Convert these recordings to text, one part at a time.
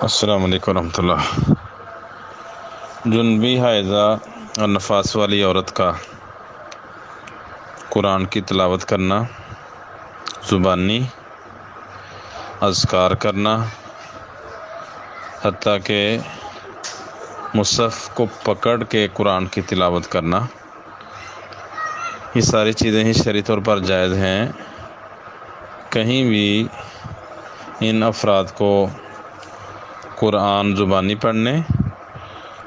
السلام علیکم ورحمۃ اللہ۔ جنبی حائضہ اور نفاس والی عورت کا قرآن کی تلاوت کرنا، زبانی اذکار کرنا، حتیٰ کہ مصحف کو پکڑ کے قرآن کی تلاوت کرنا، یہ ساری چیزیں ہی شرعی طور پر جائز ہیں۔ کہیں بھی ان افراد کو قرآن زبانی پڑھنے،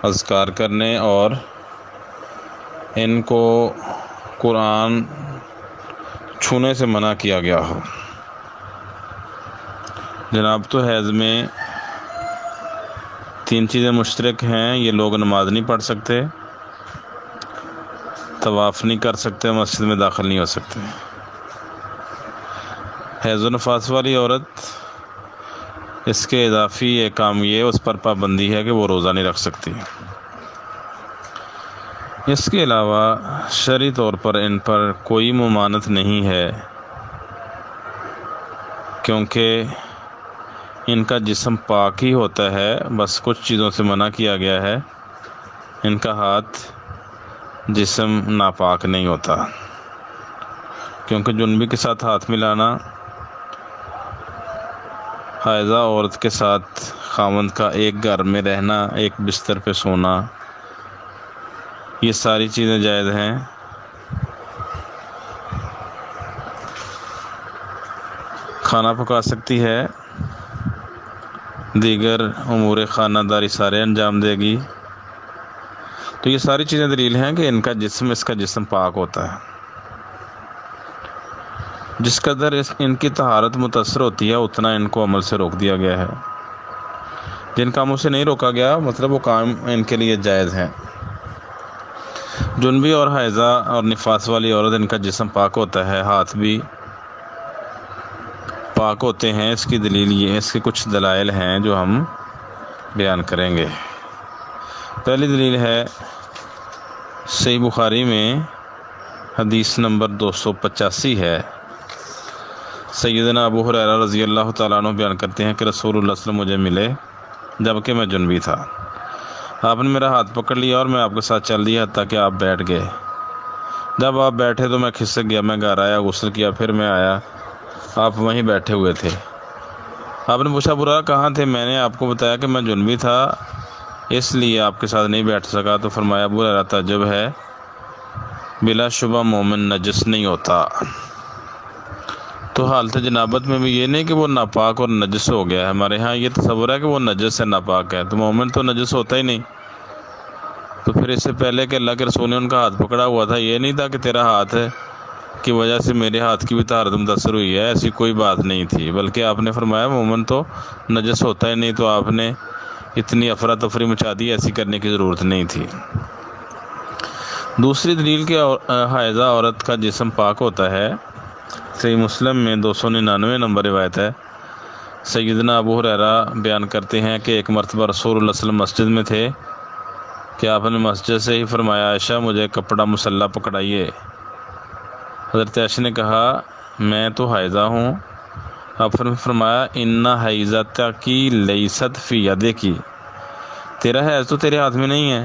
اذکار کرنے اور ان کو قرآن چھونے سے منع کیا گیا ہو۔ جناب تو حیض میں 3 چیزیں مشترک ہیں، یہ لوگ نماز نہیں پڑھ سکتے، طواف نہیں کر سکتے، مسجد میں داخل نہیں ہو سکتے۔ حیض و نفاس والی عورت، اس کے اضافی ایک کام یہ اس پر پابندی ہے کہ وہ روزہ نہیں رکھ سکتی۔ اس کے علاوہ شرعی طور پر ان پر کوئی ممانعت نہیں ہے، کیونکہ ان کا جسم پاک ہی ہوتا ہے، بس کچھ چیزوں سے منع کیا گیا ہے۔ ان کا ہاتھ جسم ناپاک نہیں ہوتا، کیونکہ جنبی کے ساتھ ہاتھ ملانا، حائضہ عورت کے ساتھ خاوند کا ایک گھر میں رہنا، ایک بستر پہ سونا، یہ ساری چیزیں جائز ہیں۔ کھانا پکا سکتی ہے، دیگر امور خانہ داری سارے انجام دے گی، تو یہ ساری چیزیں دلیل ہیں کہ اس کا جسم پاک ہوتا ہے۔ جس قدر ان کی طہارت متاثر ہوتی ہے اتنا ان کو عمل سے روک دیا گیا ہے۔ جن کاموں سے نہیں روکا گیا مطلب وہ کام ان کے لیے جائز ہیں۔ جنبی اور حائضہ اور نفاس والی عورت، ان کا جسم پاک ہوتا ہے، ہاتھ بھی پاک ہوتے ہیں۔ اس کی دلیل یہ، اس کے کچھ دلائل ہیں جو ہم بیان کریں گے۔ پہلی دلیل ہے صحیح بخاری میں حدیث نمبر 285 ہے۔ سیدنا ابو ہریرہ رضی اللہ تعالیٰ عنہ بیان کرتے ہیں کہ رسول اللہ صلی اللہ علیہ وسلم مجھے ملے جبکہ میں جنبی تھا۔ آپ نے میرا ہاتھ پکڑ لیا اور میں آپ کے ساتھ چل دیا حتیٰ کہ آپ بیٹھ گئے۔ جب آپ بیٹھے تو میں کھسک گیا، میں گھر آیا، غسل کیا، پھر میں آیا، آپ وہیں بیٹھے ہوئے تھے۔ آپ نے پوچھا ابو ہریرہ کہاں تھے؟ میں نے آپ کو بتایا کہ میں جنبی تھا، اس لیے آپ کے ساتھ نہیں بیٹھ سکا۔ تو فرمایا ابو ہریرہ تعجب ہے، بلا شبہ مومن نجس نہیں ہوتا۔ تو حالت جنابت میں بھی یہ نہیں کہ وہ ناپاک اور نجس ہو گیا ہے، ہمارے ہاں یہ تصور ہے کہ وہ نجس ہے، ناپاک ہے، تو مومن تو نجس ہوتا ہی نہیں۔ تو پھر اس سے پہلے کہ اللہ کے رسول نے ان کا ہاتھ پکڑا ہوا تھا، یہ نہیں تھا کہ تیرا ہاتھ کی وجہ سے میرے ہاتھ کی بھی طہارت متاثر ہوئی ہے، ایسی کوئی بات نہیں تھی، بلکہ آپ نے فرمایا مومن تو نجس ہوتا ہی نہیں، تو آپ نے اتنی افراتفری مچا دی، ایسی کرنے کی ضرورت نہیں تھی۔ دوسری دلیل کہ حائضہ عورت کا جسم پاک ہوتا ہے، صحیح مسلم میں 299 نمبر روایت ہے۔ سیدنا ابو ہریرہ بیان کرتے ہیں کہ ایک مرتبہ رسول اللہ صلی اللہ علیہ وسلم مسجد میں تھے کہ آپ نے مسجد سے ہی فرمایا عائشہ مجھے کپڑا مسلح پکڑائیے۔ حضرت عائشہ نے کہا میں تو حائضہ ہوں۔ آپ نے فرمایا ان حیضتک لیست فی یدک، تیرا حیض تو تیرے ہاتھ میں نہیں ہے۔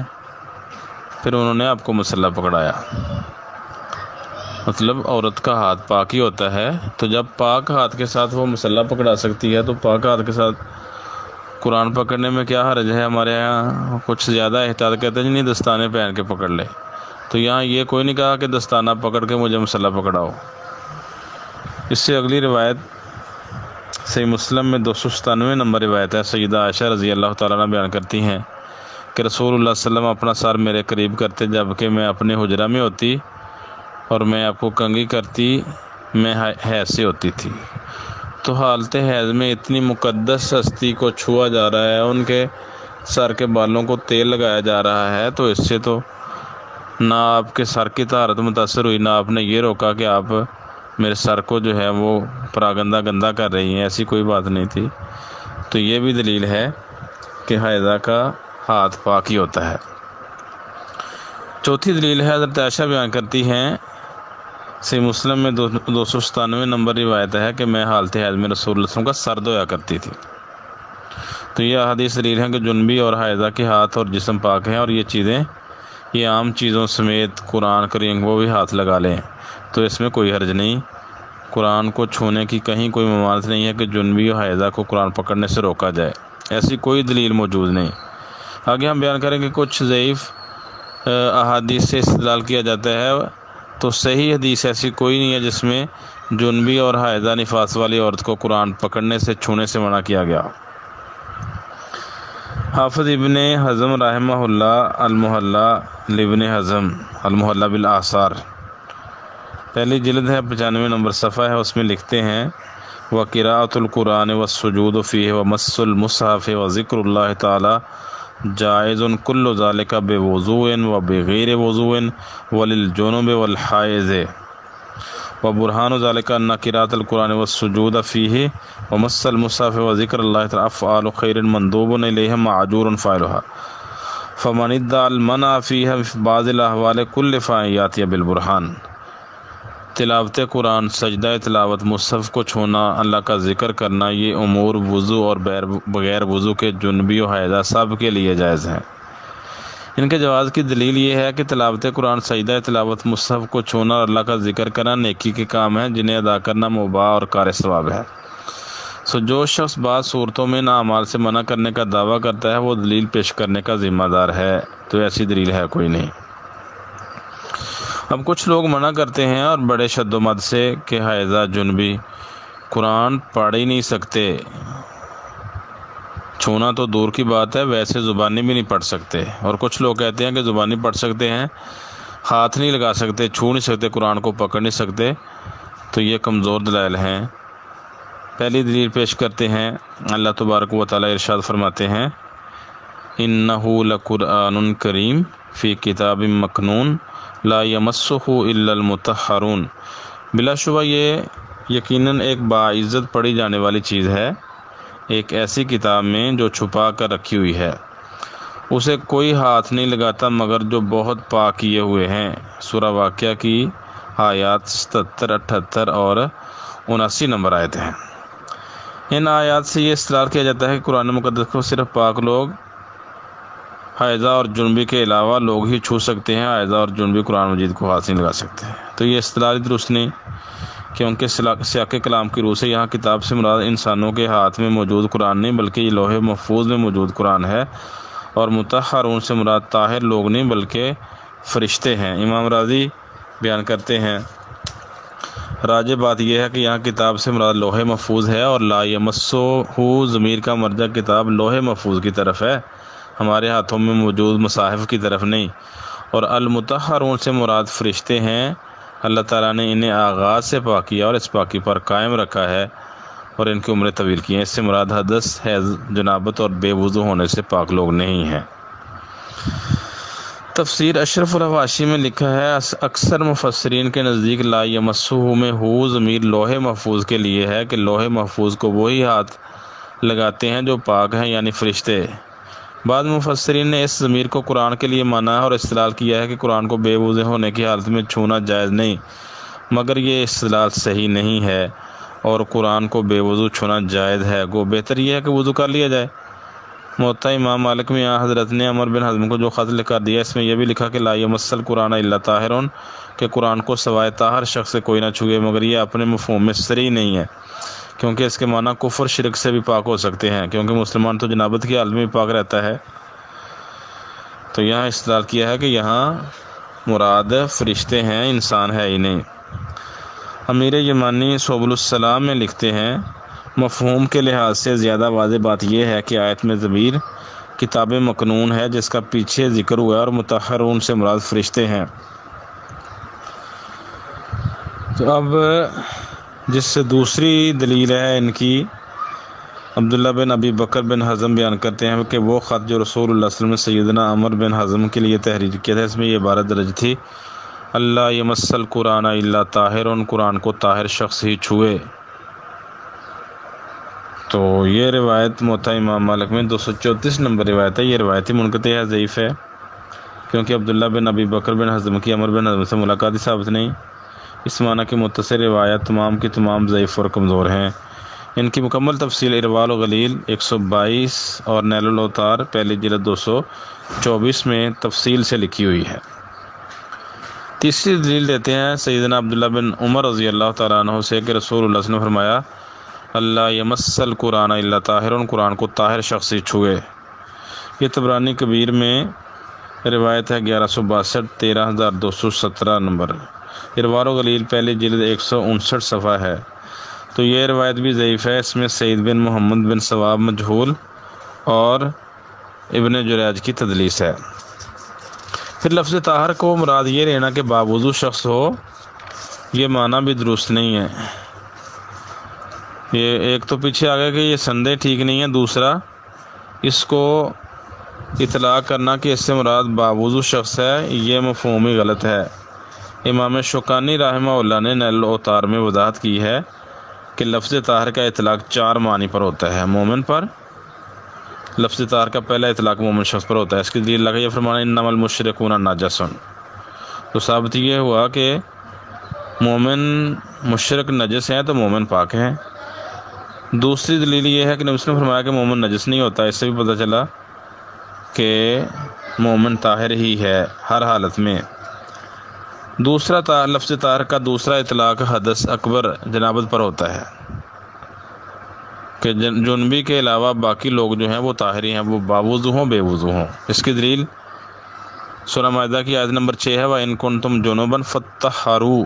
پھر انہوں نے آپ کو مسلح پکڑایا۔ مطلب عورت کا ہاتھ پاک ہی ہوتا ہے، تو جب پاک ہاتھ کے ساتھ وہ مسلح پکڑا سکتی ہے تو پاک ہاتھ کے ساتھ قرآن پکڑنے میں کیا حرج ہے؟ ہمارے یہاں کچھ زیادہ احتیاط کہتے ہیں نہیں دستانے پہن کے پکڑ لے، تو یہاں یہ کوئی نہیں کہا کہ دستانہ پکڑ کے مجھے مسلح پکڑاؤ۔ اس سے اگلی روایت صحیح مسلم میں 297 نمبر روایت ہے۔ سیدہ عائشہ رضی اللہ تعالیٰ عنہ بیان کرتی ہیں کہ رسول اللہ صلی اللہ علیہ وسلم اپنا سر میرے قریب کرتے جبکہ میں اپنے حجرہ میں ہوتی، اور میں آپ کو کنگھی کرتی، میں حیض سے ہوتی تھی۔ تو حالت حیض میں اتنی مقدس ہستی کو چھوا جا رہا ہے، ان کے سر کے بالوں کو تیل لگایا جا رہا ہے، تو اس سے تو نہ آپ کے سر کی طہارت متاثر ہوئی، نہ آپ نے یہ روکا کہ آپ میرے سر کو جو ہے وہ پراگندہ گندہ کر رہی ہیں، ایسی کوئی بات نہیں تھی۔ تو یہ بھی دلیل ہے کہ حائضہ کا ہاتھ پاک ہی ہوتا ہے۔ چوتھی دلیل ہے، حضرت عائشہ بیان کرتی ہیں صحیح مسلم میں 297 نمبر روایت ہے کہ میں حالت حیض میں رسول اللہ صلی اللہ علیہ وسلم کا سر دھویا کرتی تھی۔ تو یہ احادیث دلیل ہیں کہ جنبی اور حائضہ کے ہاتھ اور جسم پاک ہیں، اور یہ چیزیں، یہ عام چیزوں سمیت قرآن کریم وہ بھی ہاتھ لگا لیں تو اس میں کوئی حرج نہیں۔ قرآن کو چھونے کی کہیں کوئی ممانعت نہیں ہے کہ جنبی اور حائضہ کو قرآن پکڑنے سے روکا جائے، ایسی کوئی دلیل موجود نہیں۔ آگے ہم بیان کریں کہ کچھ ضعیف احادیث سے استدلال کیا جاتا ہے، تو صحیح حدیث ایسی کوئی نہیں ہے جس میں جنبی اور حائضہ نفاس والی عورت کو قرآن پکڑنے سے چھونے سے منع کیا گیا۔ حافظ ابن حزم رحمہ اللہ المحلہ لابن حزم المحلہ بالآثار پہلی جلد ہے، 95 نمبر صفحہ ہے، اس میں لکھتے ہیں وَقِرَاءَةُ الْقُرْآنِ وَالسُّجُودُ فِيهِ وَمَسُّ الْمُصْحَفِ وَذِكْرُ اللَّهِ تَعَالَى جَائِزٌ كُلُّ ذَلِكَ بِوُضُوءٍ وَبِغَيْرِ وُضُوءٍ وَلِلْجُنُبِ وَالْحَائِضِ وَبُرْهَانُ ذَلِكَ أَنَّ قِرَاءَةَ الْقُرْآنِ وَالسُّجُودَ فِيهِ وَمَسَّ الْمُصْحَفِ وَذِكْرَ اللَّهِ تَعَالَى أَفْعَالُ خَيْرٍ مَنْدُوبٌ إِلَيْهَا مَأْجُورٌ فاعلها فمن ادعى المنع فيها في بعض الأحوال كل فائیات بالبرہان۔ تلاوت قرآن، سجدہ تلاوت، مصحف کو چھونا، اللہ کا ذکر کرنا، یہ امور وضو اور بغیر وضو کے جنبی و حائضہ سب کے لیے جائز ہیں۔ ان کے جواز کی دلیل یہ ہے کہ تلاوت قرآن، سجدہ تلاوت، مصحف کو چھونا اور اللہ کا ذکر کرنا نیکی کے کام ہیں جنہیں ادا کرنا مباح اور کار ثواب ہے۔ جو شخص بعض صورتوں میں ناعمال سے منع کرنے کا دعویٰ کرتا ہے وہ دلیل پیش کرنے کا ذمہ دار ہے، تو ایسی دلیل ہے کوئی نہیں۔ اب کچھ لوگ منع کرتے ہیں اور بڑے شد و مد سے کہ حائضہ جنبی قرآن پڑھ ہی نہیں سکتے، چھونا تو دور کی بات ہے، ویسے زبانی بھی نہیں پڑھ سکتے، اور کچھ لوگ کہتے ہیں کہ زبانی پڑھ سکتے ہیں، ہاتھ نہیں لگا سکتے، چھو نہیں سکتے، قرآن کو پکڑ نہیں سکتے، تو یہ کمزور دلائل ہیں۔ پہلی دلیل پیش کرتے ہیں، اللہ تبارک و تعالی ارشاد فرماتے ہیں اِنَّهُ لَقُرْآنٌ کریم فی کتاب مکنون لا یمسہ الا المطہرون۔ بلا شبہ یہ یقیناً ایک باعزت پڑھی جانے والی چیز ہے، ایک ایسی کتاب میں جو چھپا کر رکھی ہوئی ہے، اسے کوئی ہاتھ نہیں لگاتا مگر جو بہت پاک کیے ہوئے ہیں۔ سورہ واقعہ کی آیات 77، 78 اور 79 نمبر آیت ہیں۔ ان آیات سے یہ استدلال کیا جاتا ہے کہ قرآن مقدس کو صرف پاک لوگ، حائضہ اور جنبی کے علاوہ لوگ ہی چھو سکتے ہیں، حائضہ اور جنبی قرآن مجید کو ہاتھ نہیں لگا سکتے، تو یہ استدلال درست نہیں، کیونکہ سیاق کلام کی روح سے یہاں کتاب سے مراد انسانوں کے ہاتھ میں موجود قرآن نہیں بلکہ یہ لوح محفوظ میں موجود قرآن ہے، اور مطہرون سے مراد طاہر لوگ نہیں بلکہ فرشتے ہیں۔ امام راضی بیان کرتے ہیں راجح بات یہ ہے کہ یہاں کتاب سے مراد لوح محفوظ ہے، اور لا یمسہ ضمیر کا مرجع کتاب لوح محفوظ کی طرف ہے، ہمارے ہاتھوں میں موجود مصاحف کی طرف نہیں، اور المطہرون سے مراد فرشتے ہیں، اللہ تعالیٰ نے انہیں آغاز سے پاک کیا اور اس پاکی پر قائم رکھا ہے اور ان کی عمریں طویل کی ہیں۔ اس سے مراد حدث، حیض، جنابت اور بے وضو ہونے سے پاک لوگ نہیں ہیں۔ تفسیر اشرف الحواشی میں لکھا ہے اکثر مفسرین کے نزدیک لا یمسہ میں ضمیر لوح محفوظ کے لیے ہے کہ لوح محفوظ کو وہی ہاتھ لگاتے ہیں جو پاک ہیں، یعنی فرشتے۔ بعض مفسرین نے اس ضمیر کو قرآن کے لیے مانا ہے اور استدلال کیا ہے کہ قرآن کو بے وضو ہونے کی حالت میں چھونا جائز نہیں، مگر یہ استدلال صحیح نہیں ہے، اور قرآن کو بے وضو چھونا جائز ہے، گو بہتر یہ ہے کہ وضو کر لیا جائے۔ موطا امام مالک میں یہاں حضرت نے عمر بن حزم کو جو خط لکھ کر دیا، اس میں یہ بھی لکھا کہ لا یمس القرآن الا طاہرون، کہ قرآن کو سوائے طاہر شخص سے کوئی نہ چھوئے، مگر یہ اپنے مفہوم میں صریح نہیں ہے، کیونکہ اس کے معنی کفر شرک سے بھی پاک ہو سکتے ہیں، کیونکہ مسلمان تو جنابت کی حالت میں بھی پاک رہتا ہے۔ تو یہاں استدلال کیا ہے کہ یہاں مراد فرشتے ہیں، انسان ہے ہی نہیں۔ امیر یمانی سبل السلام میں لکھتے ہیں مفہوم کے لحاظ سے زیادہ واضح بات یہ ہے کہ آیت میں ضمیر کتاب مکنون ہے جس کا پیچھے ذکر ہوا ہے، اور مطہرون سے مراد فرشتے ہیں۔ تو اب جس سے دوسری دلیل ہے ان کی، عبداللہ بن ابی بکر بن حزم بیان کرتے ہیں کہ وہ خط جو رسول اللہ صلی اللہ علیہ وسلم نے سیدنا عمر بن حزم کے لیے تحریر کیا تھا، اس میں یہ عبارت درج تھی اللہ یمس القرآن الا طاہرون، قرآن کو طاہر شخص ہی چھوئے۔ تو یہ روایت موطا امام مالک میں 234 نمبر روایت ہے، یہ روایت ہی منقطع ہے، ضعیف ہے، کیونکہ عبداللہ بن ابی بکر بن حزم کی عمر بن حزم سے ملاقات ثابت نہیں، اس معنی کی متصل روایت تمام کی تمام ضعیف اور کمزور ہیں۔ ان کی مکمل تفصیل ارواء الغلیل 122 اور نیل الاوطار پہلی جلد 224 میں تفصیل سے لکھی ہوئی ہے۔ تیسری دلیل دیتے ہیں سیدنا عبداللہ بن عمر رضی اللہ تعالیٰ عنہ سے کہ رسول اللہ صلی اللہ علیہ وسلم نے فرمایا اللہ یمس القرآن الا طاہر، قرآن کو طاہر شخص ہی چھوئے۔ یہ طبرانی کبیر میں روایت ہے 1162 13217 نمبر۔ ارواء الغلیل پہلی جلد 159 صفحہ ہے۔ تو یہ روایت بھی ضعیف ہے، اس میں سعید بن محمد بن ثواب مجہول اور ابن جریج کی تدلیس ہے۔ پھر لفظ طاہر کو مراد یہ لینا کہ باوضو شخص ہو، یہ معنی بھی درست نہیں ہے۔ یہ ایک تو پیچھے آ گیا کہ یہ سندے ٹھیک نہیں ہے، دوسرا اس کو اطلاق کرنا کہ اس سے مراد باوضو شخص ہے، یہ مفہومی غلط ہے۔ امام شوکانی رحمہ اللہ نے نیل الاوطار میں وضاحت کی ہے کہ لفظ طاہر کا اطلاق 4 معنی پر ہوتا ہے۔ مومن پر لفظ طاہر کا پہلا اطلاق مومن شخص پر ہوتا ہے۔ اس کی دلیل اللہ کا یہ فرمانا انما المشرکون نجس، تو ثابت یہ ہوا کہ مومن مشرک نجس ہیں تو مومن پاک ہیں۔ دوسری دلیل یہ ہے کہ نبی صلی اللہ علیہ وسلم نے فرمایا کہ مومن نجس نہیں ہوتا، اس سے بھی پتہ چلا کہ مومن طاہر ہی ہے ہر حالت میں۔ دوسرا لفظ طاہر کا دوسرا اطلاق حدث اکبر جنابت پر ہوتا ہے کہ جنبی کے علاوہ باقی لوگ جو ہیں وہ طاہری ہیں، وہ باوضو ہوں بے وضو ہوں۔ اس کی دلیل سورہ مائدہ کی آیت نمبر 6 ہے وَإِن كُنتُمْ جُنُبًا فَطَّهَّرُوا،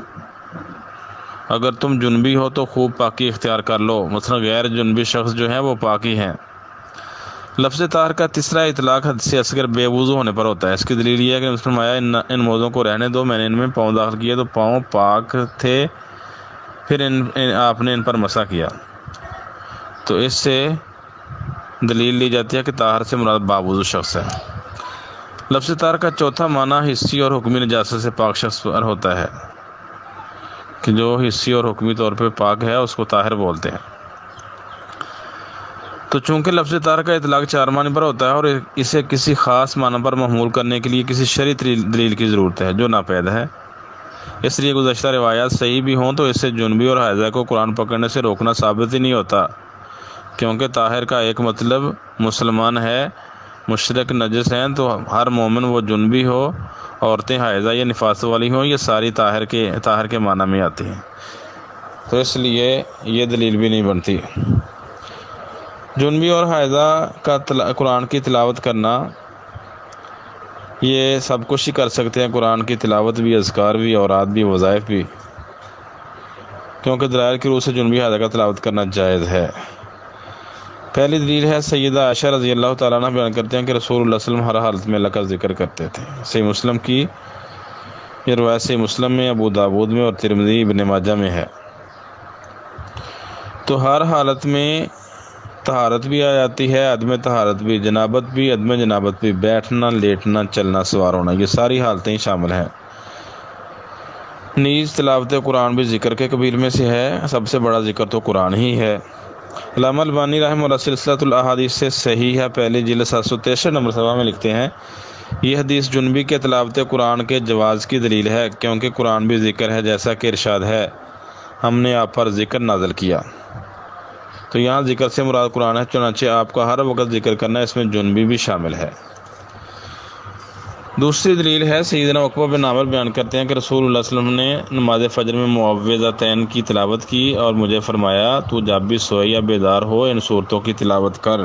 اگر تم جنبی ہو تو خوب پاکی اختیار کر لو، مثلا غیر جنبی شخص جو ہیں وہ پاکی ہیں۔ لفظ طاہر کا تیسرا اطلاق حدث اصغر بے وضو ہونے پر ہوتا ہے۔ اس کی دلیل یہ ہے کہ فرمایا ان موضوعوں کو رہنے دو، میں نے ان میں پاؤں داخل کیے تو پاؤں پاک تھے، پھر آپ نے ان پر مسح کیا، تو اس سے دلیل لی جاتی ہے کہ طاہر سے مراد باوضو شخص ہے۔ لفظ طاہر کا چوتھا معنی حسی اور حکمی نجاست سے پاک شخص پر ہوتا ہے کہ جو حسی اور حکمی طور پہ پاک ہے اس کو طاہر بولتے ہیں۔ تو چونکہ لفظ طاہر کا اطلاق 4 معنی پر ہوتا ہے اور اسے کسی خاص معنی پر محمول کرنے کے لیے کسی شرعی دلیل کی ضرورت ہے جو ناپید ہے، اس لیے گزشتہ روایات صحیح بھی ہوں تو اس سے جنبی اور حائضہ کو قرآن پکڑنے سے روکنا ثابت ہی نہیں ہوتا، کیونکہ طاہر کا ایک مطلب مسلمان ہے، مشرک نجس ہیں، تو ہر مومن وہ جنبی ہو، عورتیں حائضہ یا نفاس والی ہوں، یہ ساری طاہر کے معنی میں آتی ہیں، تو اس لیے یہ دلیل بھی نہیں بنتی۔ جنبی اور حائضہ کا قرآن کی تلاوت کرنا، یہ سب کچھ ہی کر سکتے ہیں، قرآن کی تلاوت بھی، اذکار بھی، اوراد بھی، وظائف بھی، کیونکہ دلائل کی روح سے جنبی حائضہ کا تلاوت کرنا جائز ہے۔ پہلی دلیل ہے سیدہ عائشہ رضی اللہ تعالیٰ عنہ بیان کرتے ہیں کہ رسول اللہ صلی اللہ علیہ وسلم ہر حالت میں اللہ کا ذکر کرتے تھے۔ صحیح مسلم کی یہ روایت صحیح مسلم میں، ابو داود میں اور ترمذی ابن ماجہ میں ہے۔ تو ہر حالت میں طہارت بھی آ جاتی ہے، عدم طہارت بھی، جنابت بھی، عدم جنابت بھی، بیٹھنا، لیٹنا، چلنا، سوار ہونا، یہ ساری حالتیں ہی شامل ہیں۔ نیز تلاوت قرآن بھی ذکر کے کبیر میں سے ہے، سب سے بڑا ذکر تو قرآن ہی ہے۔ علامہ البانی رحمہ اللہ سلسلۃ الاحادیث سے صحیح ہے پہلی جلد 763 نمبر صفحہ میں لکھتے ہیں یہ حدیث جنبی کے تلاوت قرآن کے جواز کی دلیل ہے، کیونکہ قرآن بھی ذکر ہے، جیسا کہ ارشاد ہے ہم نے آپ پر ذکر نازل کیا۔ تو یہاں ذکر سے مراد قرآن ہے، چنانچہ آپ کا ہر وقت ذکر کرنا، اس میں جنبی بھی شامل ہے۔ دوسری دلیل ہے سیدنا عقبہ بن عامر بیان کرتے ہیں کہ رسول اللہ صلی اللہ علیہ وسلم نے نماز فجر میں معوذتین کی تلاوت کی اور مجھے فرمایا تو جب بھی سوئے یا بیدار ہو ان صورتوں کی تلاوت کر۔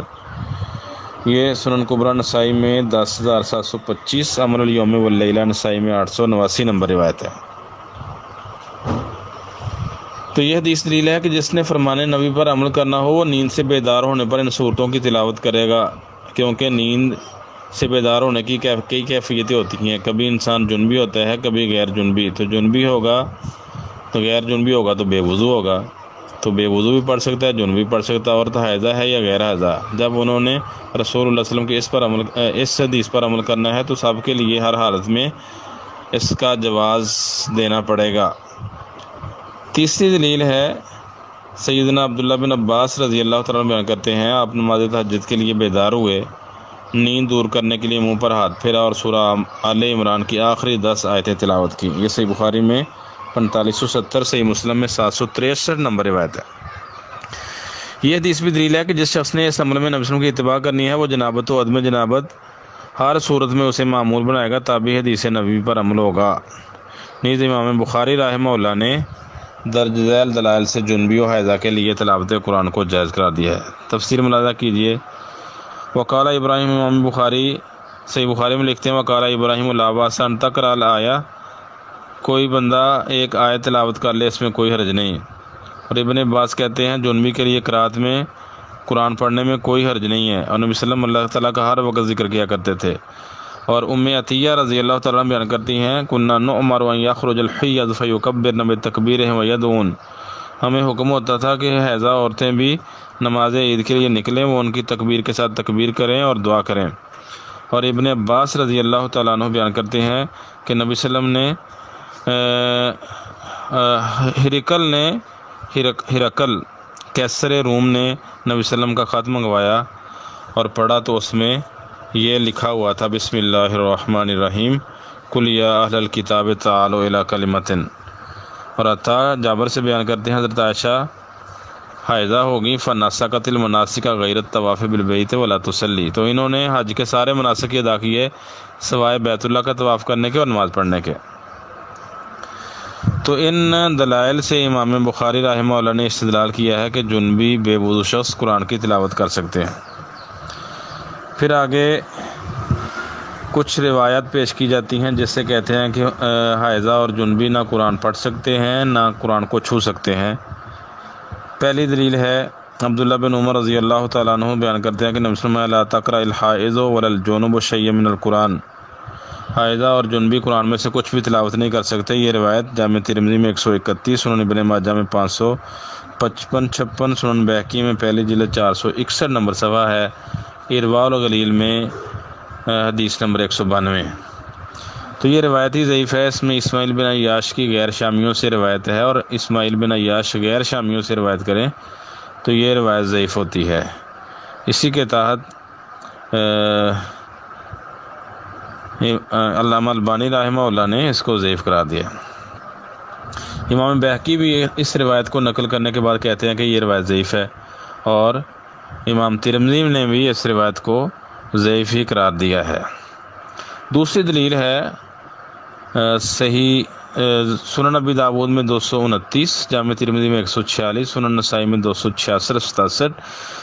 یہ سنن کبریٰ نسائی میں 10725، عمل الیوم واللیلہ نسائی میں 889 نمبر روایت ہے۔ تو یہ حدیث دلیل ہے کہ جس نے فرمان نبی پر عمل کرنا ہو وہ نیند سے بیدار ہونے پر ان صورتوں کی تلاوت کرے گا، کیونکہ نیند سے بیدار ہونے کی کئی کیفیتیں ہوتی ہیں، کبھی انسان جنبی ہوتا ہے، کبھی غیر جنبی، تو جنبی ہوگا تو غیر جنبی ہوگا تو بے وضو ہوگا، تو بے وضو بھی پڑھ سکتا ہے، جنبی پڑھ سکتا ہے، عورت حائضہ ہے یا غیر حائضہ۔ جب انہوں نے رسول اللہ صلی اللہ علیہ وسلم کے اس حدیث پر عمل کرنا ہے تو سب کے لیے ہر حالت میں اس کا جواز دینا پڑے گا۔ تیسری دلیل ہے سیدنا عبداللہ بن عباس رضی اللہ تعالیٰ عنہ بیان کرتے ہیں آپ نماز تہجد کے لیے بیدار ہوئے، نیند دور کرنے کے لیے منہ پر ہاتھ پھیرا اور سورہ آل عمران کی آخری 10 آیتیں تلاوت کی۔ یہ صحیح بخاری میں 4570، صحیح مسلم میں 763 نمبر روایت ہے۔ یہ حدیث بھی دلیل ہے کہ جس شخص نے اس عمل میں نبی صلی اللہ علیہ وسلم کی اتباع کرنی ہے وہ جنابت و عدم جنابت ہر صورت میں اسے معمول بنائے گا، تابع حدیث نبوی پر عمل ہوگا۔ نیز امام بخاری رحمہ اللہ نے درج ذیل دلائل سے جنبی و حیضہ کے لیے تلاوت قرآن کو جائز قرار دیا ہے۔ تفسیر ملاحظہ کیجیے۔ وقال ابراہیم، امام بخاری صحیح بخاری میں لکھتے ہیں وقال ابراہیم لا باس ان تقرأ الآیہ، کوئی بندہ ایک آیت تلاوت کر لے، اس میں کوئی حرج نہیں۔ اور ابن عباس کہتے ہیں جنبی کے لیے قرات میں قرآن پڑھنے میں کوئی حرج نہیں ہے، اور نبی صلی اللہ تعالیٰ کا ہر وقت ذکر کیا کرتے تھے۔ اور ام عطیہ رضی اللہ تعالیٰ بیان کرتی ہیں کنا نؤمر ان یخرج الحیض فیکبرن بتکبیرہم ویدعون، ہمیں حکم ہوتا تھا کہ حیضہ عورتیں بھی نماز عید کے لیے نکلیں، وہ ان کی تکبیر کے ساتھ تکبیر کریں اور دعا کریں۔ اور ابن عباس رضی اللہ تعالیٰ عنہ بیان کرتے ہیں کہ نبی صلی اللہ علیہ وسلم نے ہرقل کیسر روم نے نبی صلی اللہ علیہ وسلم کا خط منگوایا اور پڑھا تو اس میں یہ لکھا ہوا تھا بسم اللہ الرحمن الرحیم قل یا اہل الکتاب تعالوا الی کلمۃ۔ اور عطا جابر سے بیان کرتے ہیں حضرت عائشہ حائضہ ہوگی فنسکت المناسک غیر الطواف بالبیت ولا تصلی، تو انہوں نے حج کے سارے مناسک ادا کیے سوائے بیت اللہ کا طواف کرنے کے اور نماز پڑھنے کے۔ تو ان دلائل سے امام بخاری رحمہ اللہ نے استدلال کیا ہے کہ جنبی بے وضو شخص قرآن کی تلاوت کر سکتے ہیں۔ پھر آگے کچھ روایات پیش کی جاتی ہیں جس سے کہتے ہیں کہ حائضہ اور جنبی نہ قرآن پڑھ سکتے ہیں نہ قرآن کو چھو سکتے ہیں۔ پہلی دلیل ہے عبداللہ بن عمر رضی اللہ تعالیٰ عنہ بیان کرتے ہیں کہ نبی صلی اللہ علیہ وسلم لا تقرأ الحائض ولا الجنوب شیئا من القرآن، حائضہ اور جنبی قرآن میں سے کچھ بھی تلاوت نہیں کر سکتے۔ یہ روایت جامع ترمذی میں 131، سنن ابن ماجہ میں 555-56، سنن بہقی میں پہلی جلد 461 نمبر صفحہ ہے، ارواء الغلیل میں حدیث نمبر 192۔ تو یہ روایت ہی ضعیف ہے، اس میں اسماعیل بن عیاش کی غیر شامیوں سے روایت ہے، اور اسماعیل بن عیاش غیر شامیوں سے روایت کریں تو یہ روایت ضعیف ہوتی ہے۔ اسی کے تحت علامہ البانی رحمہ اللہ نے اس کو ضعیف قرار دیا۔ امام بہقی بھی اس روایت کو نقل کرنے کے بعد کہتے ہیں کہ یہ روایت ضعیف ہے، اور امام ترمذی نے بھی اس روایت کو ضعیف ہی قرار دیا ہے۔ دوسری دلیل ہے صحیح سنن ابی داود میں 229، جامع ترمذی میں 146، سنن نسائی میں 266-67،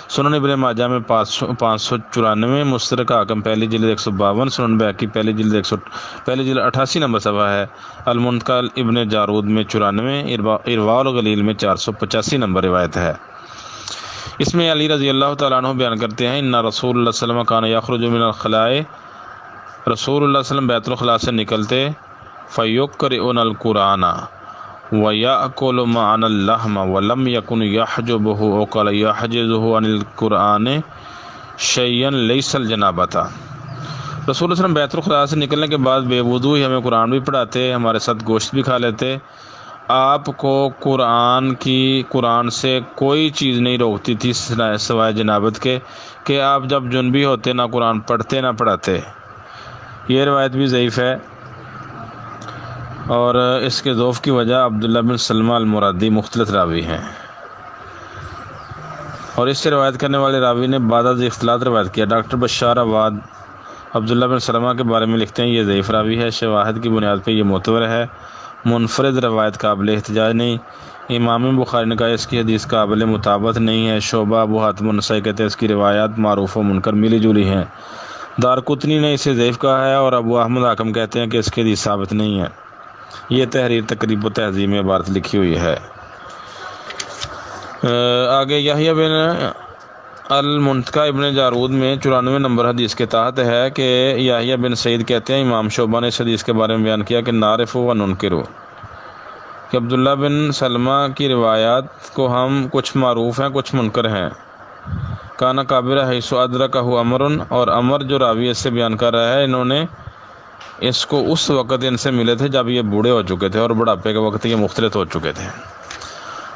سنن ابن ماجہ میں 594، مستدرک حاکم پہلی جلد 152، سنن بہقی پہلی جلد 88 نمبر صفحہ ہے، المنتقل ابن جارود میں 94، ارواء الغلیل میں 485 نمبر روایت ہے۔ اس میں علی رضی اللہ تعالیٰ عنہ بیان کرتے ہیں ان رسول اللہ صلی اللہ علیہ وسلم کان یخرج من الخلاء، رسول اللہ صلی اللہ علیہ وسلم بیت الخلاء سے نکلتے فیقرؤن القرآن ویأکل معنا اللحم ولم یکن یحجبہ او قال یحجزہ عن القرآن شیئا لیس الجنابۃ۔ رسول اللہ صلی اللہ علیہ وسلم بیت الخلاء سے نکلنے کے بعد بے وضو ہی ہمیں قرآن بھی پڑھاتے، ہمارے ساتھ گوشت بھی کھا لیتے۔ آپ کو قرآن سے کوئی چیز نہیں روکتی تھی سوائے جنابت کے کہ آپ جب جنبی ہوتے نہ قرآن پڑھتے نہ پڑھاتے۔ یہ روایت بھی ضعیف ہے، اور اس کے ضعف کی وجہ عبداللہ بن سلمہ المرادی مختلط راوی ہیں، اور اس سے روایت کرنے والے راوی نے بعد از اختلاط روایت کیا۔ ڈاکٹر بشار عواد عبداللہ بن سلمہ کے بارے میں لکھتے ہیں یہ ضعیف راوی ہے، شواہد کی بنیاد پہ یہ معتبر ہے، منفرد روایت قابل احتجاج نہیں۔ امام بخاری نے کہا اس کی حدیث قابل مطابقت نہیں ہے، شعبہ ابو حاتم النسائی کہتے ہیں اس کی روایات معروف و منکر ملی جلی ہیں، دارقطنی نے اسے ضعیف کہا ہے، اور ابو احمد حاکم کہتے ہیں کہ اس کی حدیث ثابت نہیں ہے۔ یہ تحریر تقریب و تہذیب میں عبارت لکھی ہوئی ہے۔ آگے یحییٰ بن المنتقى ابن جارود میں 94 نمبر حدیث کے تحت ہے کہ یحییٰ بن سعید کہتے ہیں امام شعبہ نے اس حدیث کے بارے میں بیان کیا کہ نعرف و ننکر، کہ عبداللہ بن سلمہ کی روایات کو ہم کچھ معروف ہیں کچھ منکر ہیں۔ کانا کابرہ حیث ادرکہ عمر، اور عمر جو راوی اس سے بیان کر رہا ہے انہوں نے اس کو اس وقت ان سے ملے تھے جب یہ بوڑھے ہو چکے تھے، اور بڑھاپے کے وقت یہ مختلط ہو چکے تھے۔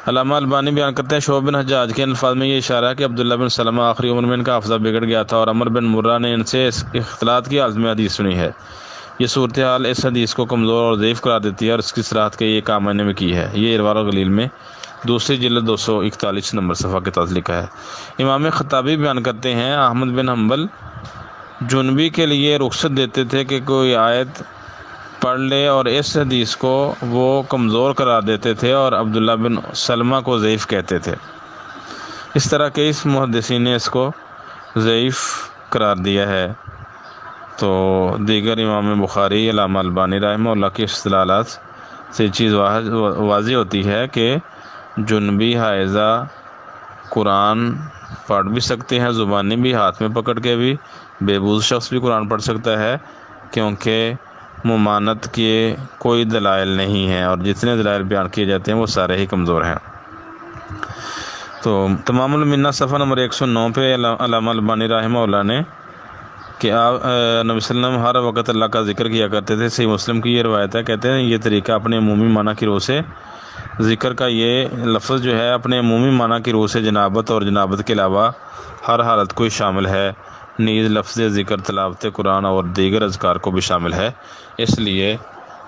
علامہ البانی بیان کرتے ہیں شعبہ بن حجاج کے الفاظ میں یہ اشارہ ہے کہ عبداللہ بن سلمہ آخری عمر میں ان کا حافظہ بگڑ گیا تھا، اور عمر بن مرہ نے ان سے اختلاط کی حالت میں حدیث سنی ہے۔ یہ صورتحال اس حدیث کو کمزور اور ضعیف قرار دیتی ہے، اور اس کی صراحت کے یہ کام میں نے کی ہے۔ یہ ارواء الغلیل میں دوسری جلد 241 نمبر صفحہ کے تحت لکھا ہے۔ امام خطابی بیان کرتے ہیں احمد بن حنبل جنبی کے لیے رخصت دیتے تھے کہ کوئی آیت پڑھ لے، اور اس حدیث کو وہ کمزور قرار دیتے تھے اور عبداللہ بن سلمہ کو ضعیف کہتے تھے۔ اس طرح کے اس محدثین نے اس کو ضعیف قرار دیا ہے۔ تو دیگر امام بخاری، علامہ البانی رحمہ اللہ کی استدلالات سے چیز واضح ہوتی ہے کہ جنبی حائضہ قرآن پڑھ بھی سکتے ہیں، زبانی بھی، ہاتھ میں پکڑ کے بھی، بے وضو شخص بھی قرآن پڑھ سکتا ہے، کیونکہ ممانت کے کوئی دلائل نہیں ہیں، اور جتنے دلائل بیان کیے جاتے ہیں وہ سارے ہی کمزور ہیں۔ تو تمام المنہ صفحہ نمبر 109 پہ علامہ البانی رحمہ اللہ نے کہ آپ نبی صلی اللہ علیہ وسلم ہر وقت اللہ کا ذکر کیا کرتے تھے۔ صحیح مسلم کی یہ روایت ہے، کہتے ہیں یہ طریقہ اپنے عمومی معنی کی روح سے، ذکر کا یہ لفظ جو ہے اپنے عمومی معنی کی روح سے جنابت اور جنابت کے علاوہ ہر حالت کو شامل ہے، نیز لفظ ذکر تلاوت قرآن اور دیگر اذکار کو بھی شامل ہے۔ اس لیے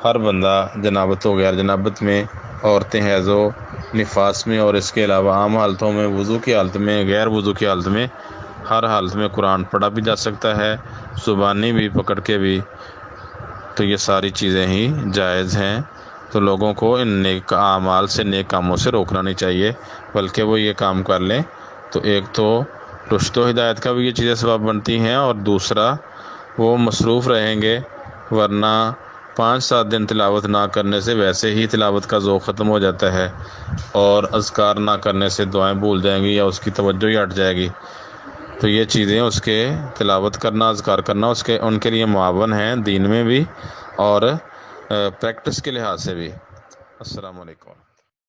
ہر بندہ جنابت و غیر جنابت میں، عورتیں حیض و نفاس میں، اور اس کے علاوہ عام حالتوں میں، وضو کی حالت میں، غیر وضو کی حالت میں، ہر حالت میں قرآن پڑھا بھی جا سکتا ہے، زبانی بھی، پکڑ کے بھی۔ تو یہ ساری چیزیں ہی جائز ہیں۔ تو لوگوں کو ان نیک اعمال سے، نیک کاموں سے روکنا نہیں چاہیے، بلکہ وہ یہ کام کر لیں تو ایک تو رشد و ہدایت کا بھی یہ چیزیں سبب بنتی ہیں، اور دوسرا وہ مصروف رہیں گے، ورنہ 5-7 دن تلاوت نہ کرنے سے ویسے ہی تلاوت کا ذوق ختم ہو جاتا ہے، اور اذکار نہ کرنے سے دعائیں بھول جائیں گی یا اس کی توجہ ہی ہٹ جائے گی۔ تو یہ چیزیں اس کے تلاوت کرنا، اذکار کرنا ان کے لیے معاون ہیں، دین میں بھی اور پریکٹس کے لحاظ سے بھی۔ السلام علیکم۔